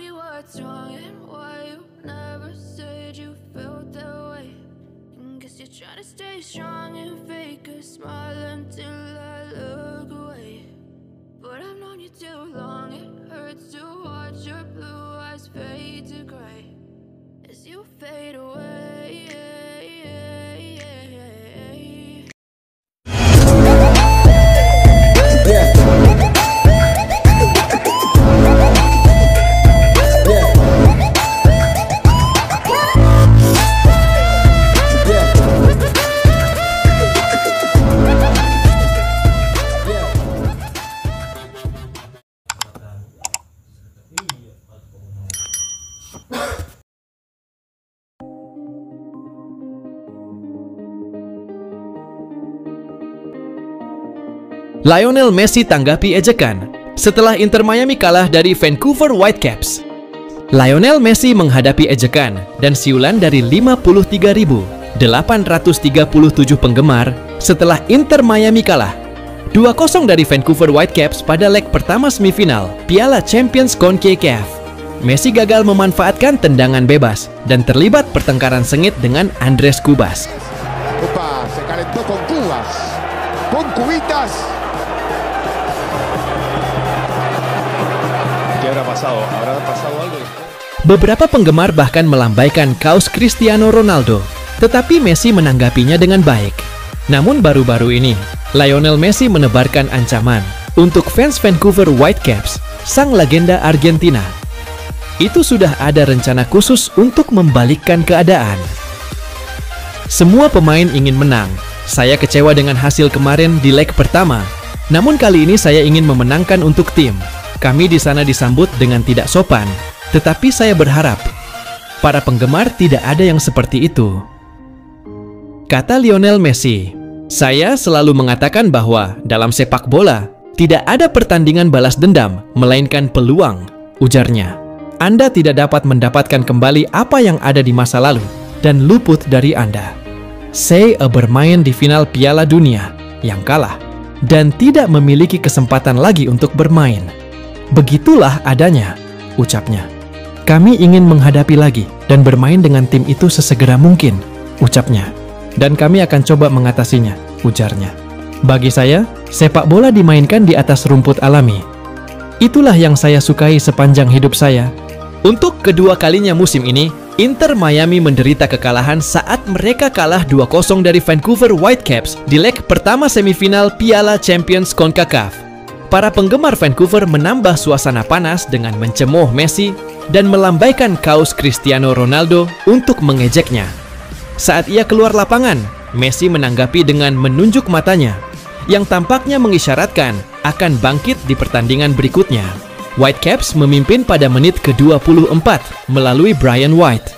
me what's wrong and why you never said you felt that way. Guess you're trying to stay strong and fake a smile until I look away. But I've known you too long, it hurts to watch your blue eyes fade to gray as you fade away. Lionel Messi tanggapi ejekan setelah Inter Miami kalah dari Vancouver Whitecaps. Lionel Messi menghadapi ejekan dan siulan dari 53.837 penggemar setelah Inter Miami kalah 2-0 dari Vancouver Whitecaps pada leg pertama semifinal Piala Champions CONCACAF. Messi gagal memanfaatkan tendangan bebas dan terlibat pertengkaran sengit dengan Andrés Cubas. Opa, se calentó con Cubas, con Cubitas. ¿Habrá pasado algo? Beberapa penggemar bahkan melambaikan kaos Cristiano Ronaldo, tetapi Messi menanggapinya dengan baik. Namun baru-baru ini, Lionel Messi menebarkan ancaman untuk fans Vancouver Whitecaps, sang legenda Argentina. Itu sudah ada rencana khusus untuk membalikkan keadaan. Semua pemain ingin menang. Saya kecewa dengan hasil kemarin di leg pertama. Namun kali ini saya ingin memenangkan untuk tim. Kami di sana disambut dengan tidak sopan, tetapi saya berharap para penggemar tidak ada yang seperti itu. Kata Lionel Messi, "Saya selalu mengatakan bahwa dalam sepak bola tidak ada pertandingan balas dendam, melainkan peluang," ujarnya. "Anda tidak dapat mendapatkan kembali apa yang ada di masa lalu dan luput dari Anda. Saya bermain di final Piala Dunia yang kalah dan tidak memiliki kesempatan lagi untuk bermain. Begitulah adanya," ucapnya. "Kami ingin menghadapi lagi dan bermain dengan tim itu sesegera mungkin," ucapnya. "Dan kami akan coba mengatasinya," ujarnya. "Bagi saya, sepak bola dimainkan di atas rumput alami. Itulah yang saya sukai sepanjang hidup saya." Untuk kedua kalinya musim ini, Inter Miami menderita kekalahan saat mereka kalah 2-0 dari Vancouver Whitecaps di leg pertama semifinal Piala Champions CONCACAF. Para penggemar Vancouver menambah suasana panas dengan mencemooh Messi dan melambaikan kaos Cristiano Ronaldo untuk mengejeknya. Saat ia keluar lapangan, Messi menanggapi dengan menunjuk matanya, yang tampaknya mengisyaratkan akan bangkit di pertandingan berikutnya. Whitecaps memimpin pada menit ke-24 melalui Brian White.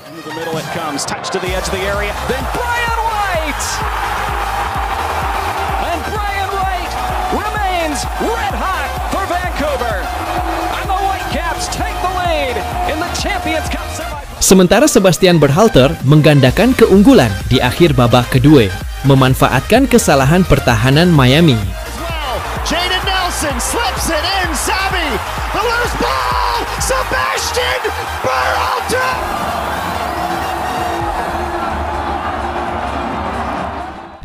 Red hot for Vancouver, and the Whitecaps take the lead in the Champions Cup semifinal. Sementara Sebastian Berhalter menggandakan keunggulan di akhir babak kedua, memanfaatkan kesalahan pertahanan Miami. Jadon Nelson slips it in. Sabi, the loose ball. Sebastian Berhalter.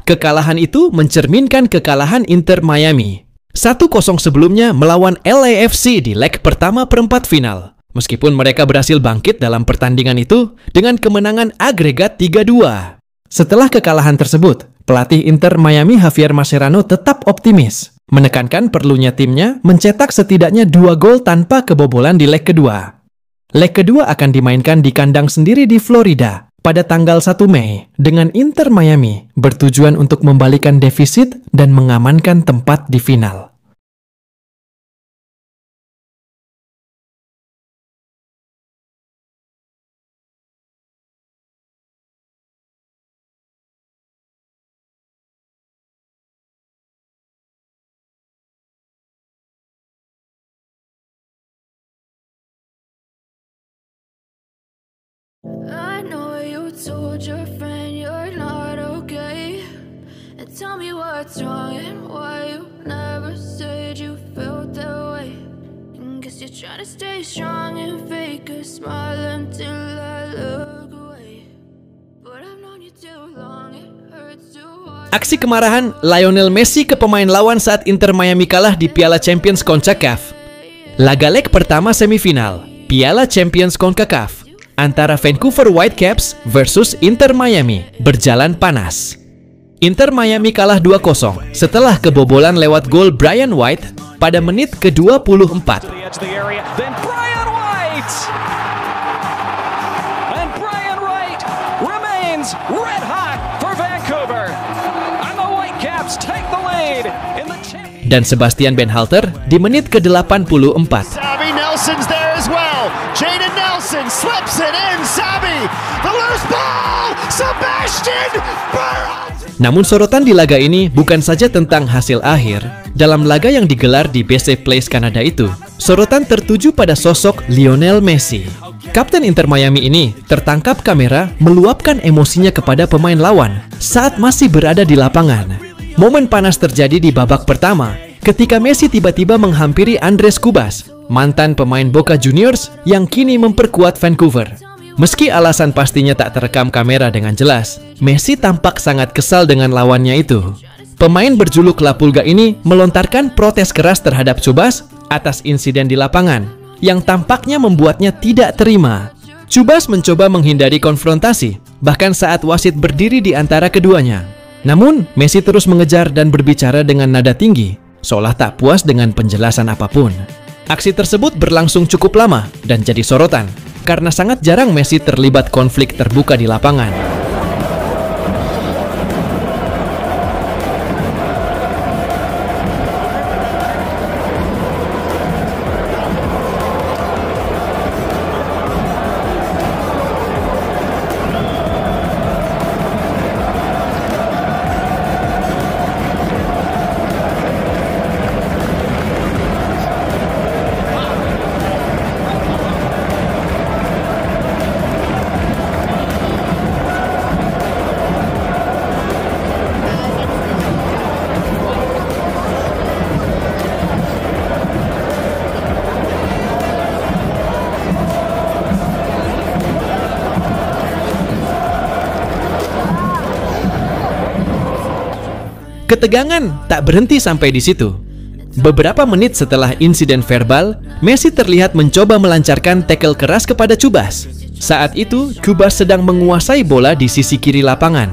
Kekalahan itu mencerminkan kekalahan Inter Miami 1-0 sebelumnya melawan LAFC di leg pertama perempat final. Meskipun mereka berhasil bangkit dalam pertandingan itu dengan kemenangan agregat 3-2. Setelah kekalahan tersebut, pelatih Inter Miami Javier Mascherano tetap optimis, menekankan perlunya timnya mencetak setidaknya 2 gol tanpa kebobolan di leg kedua. Leg kedua akan dimainkan di kandang sendiri di Florida pada tanggal 1 Mei dengan Inter Miami bertujuan untuk membalikan defisit dan mengamankan tempat di final. I know you told your friend you're not okay, and tell me what's wrong and why you never said you felt that way. And guess you're trying to stay strong and fake a smile until I look away. But I've known you too long, it hurts to watch. Aksi kemarahan Lionel Messi ke pemain lawan saat Inter Miami kalah di Piala Champions CONCACAF. Laga leg pertama semifinal Piala Champions CONCACAF antara Vancouver Whitecaps versus Inter Miami berjalan panas. Inter Miami kalah 2-0 setelah kebobolan lewat gol Brian White pada menit ke-24. Then Brian White! And Brian White remains red hot for Vancouver. And the Whitecaps take the lead in the championship. Dan Sebastian Benhalter di menit ke-84. Sabi Nelson's there as well. Jadon Nelson slips it in. Sabi, the loose ball. Sebastian Burrows. Namun sorotan di laga ini bukan saja tentang hasil akhir. Dalam laga yang digelar di BC Place Kanada itu, sorotan tertuju pada sosok Lionel Messi. Kapten Inter Miami ini tertangkap kamera meluapkan emosinya kepada pemain lawan saat masih berada di lapangan. Momen panas terjadi di babak pertama ketika Messi tiba-tiba menghampiri Andrés Cubas, mantan pemain Boca Juniors yang kini memperkuat Vancouver. Meski alasan pastinya tak terekam kamera dengan jelas, Messi tampak sangat kesal dengan lawannya itu. Pemain berjuluk La Pulga ini melontarkan protes keras terhadap Cubas atas insiden di lapangan yang tampaknya membuatnya tidak terima. Cubas mencoba menghindari konfrontasi, bahkan saat wasit berdiri di antara keduanya. Namun, Messi terus mengejar dan berbicara dengan nada tinggi, seolah tak puas dengan penjelasan apapun. Aksi tersebut berlangsung cukup lama dan jadi sorotan, karena sangat jarang Messi terlibat konflik terbuka di lapangan. Ketegangan tak berhenti sampai di situ. Beberapa menit setelah insiden verbal, Messi terlihat mencoba melancarkan tackle keras kepada Cubas. Saat itu, Cubas sedang menguasai bola di sisi kiri lapangan.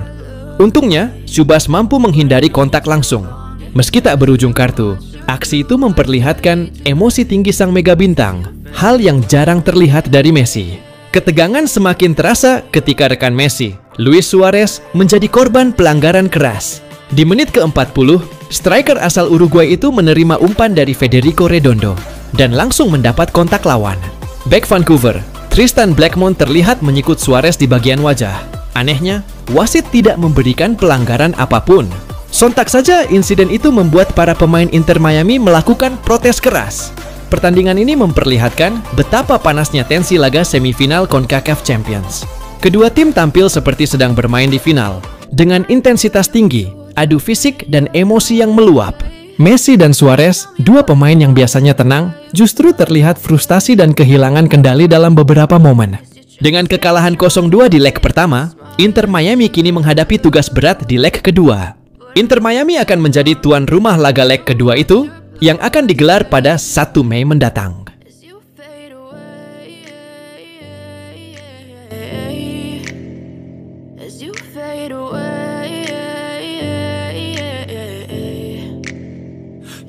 Untungnya, Cubas mampu menghindari kontak langsung. Meski tak berujung kartu, aksi itu memperlihatkan emosi tinggi sang mega bintang, hal yang jarang terlihat dari Messi. Ketegangan semakin terasa ketika rekan Messi, Luis Suarez, menjadi korban pelanggaran keras. Di menit ke-40, striker asal Uruguay itu menerima umpan dari Federico Redondo dan langsung mendapat kontak lawan. Bek Vancouver, Tristan Blackmon terlihat menyikut Suarez di bagian wajah. Anehnya, wasit tidak memberikan pelanggaran apapun. Sontak saja insiden itu membuat para pemain Inter Miami melakukan protes keras. Pertandingan ini memperlihatkan betapa panasnya tensi laga semifinal CONCACAF Champions. Kedua tim tampil seperti sedang bermain di final, dengan intensitas tinggi, adu fisik dan emosi yang meluap. Messi dan Suarez, dua pemain yang biasanya tenang, justru terlihat frustasi dan kehilangan kendali dalam beberapa momen. Dengan kekalahan 0-2 di leg pertama, Inter Miami kini menghadapi tugas berat di leg kedua. Inter Miami akan menjadi tuan rumah laga leg kedua itu, yang akan digelar pada 1 Mei mendatang. As you fade away, as you fade away.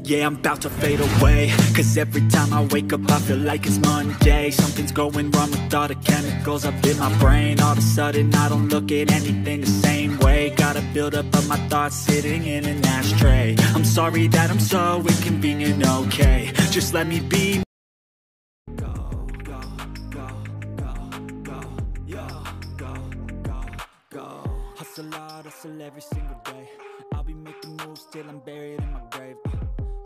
Yeah, I'm about to fade away, cause every time I wake up I feel like it's Monday. Something's going wrong with all the chemicals up in my brain. All of a sudden I don't look at anything the same way. Gotta build up of my thoughts sitting in an ashtray. I'm sorry that I'm so inconvenient, okay, just let me be. Hustle hard, hustle every single day. I'll be making moves till I'm buried in my grave.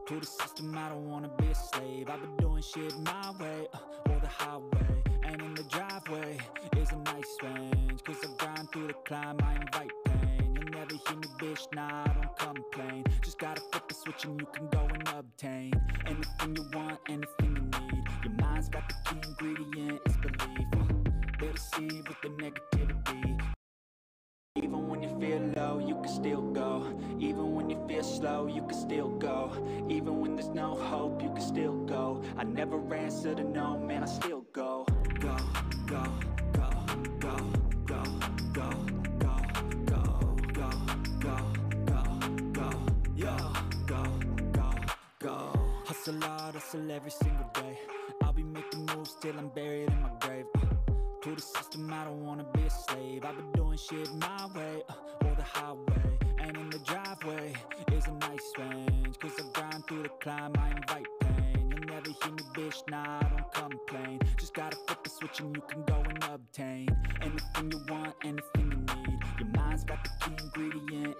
To the system, I don't wanna be a slave. I've been doing shit my way, or the highway. And in the driveway is a nice range, cause I grind through the climb, I invite pain. You'll never hear me, bitch, nah, I don't complain. Just gotta flip the switch and you can go and obtain anything you want, anything you need. Your mind's got the key ingredient, it's belief. the negativity. Even when you feel low, you can still go. Even when you feel slow, you can still go. Even when there's no hope, you can still go. I never answer to no, man, I still go. Go, go, go, go, go, go, go, go, go, go, go, go, yo, go, go, go. Hustle hard, hustle every single day. I'll be making moves till I'm buried in my grave. To the system, I don't wanna be a slave. I've been doing shit my way, or the highway. And in the driveway is a nice range, cause I grind through the climb, I invite pain. You'll never hear me, bitch, nah, I don't complain. Just gotta flip the switch and you can go and obtain anything you want, anything you need. Your mind's got the key ingredient.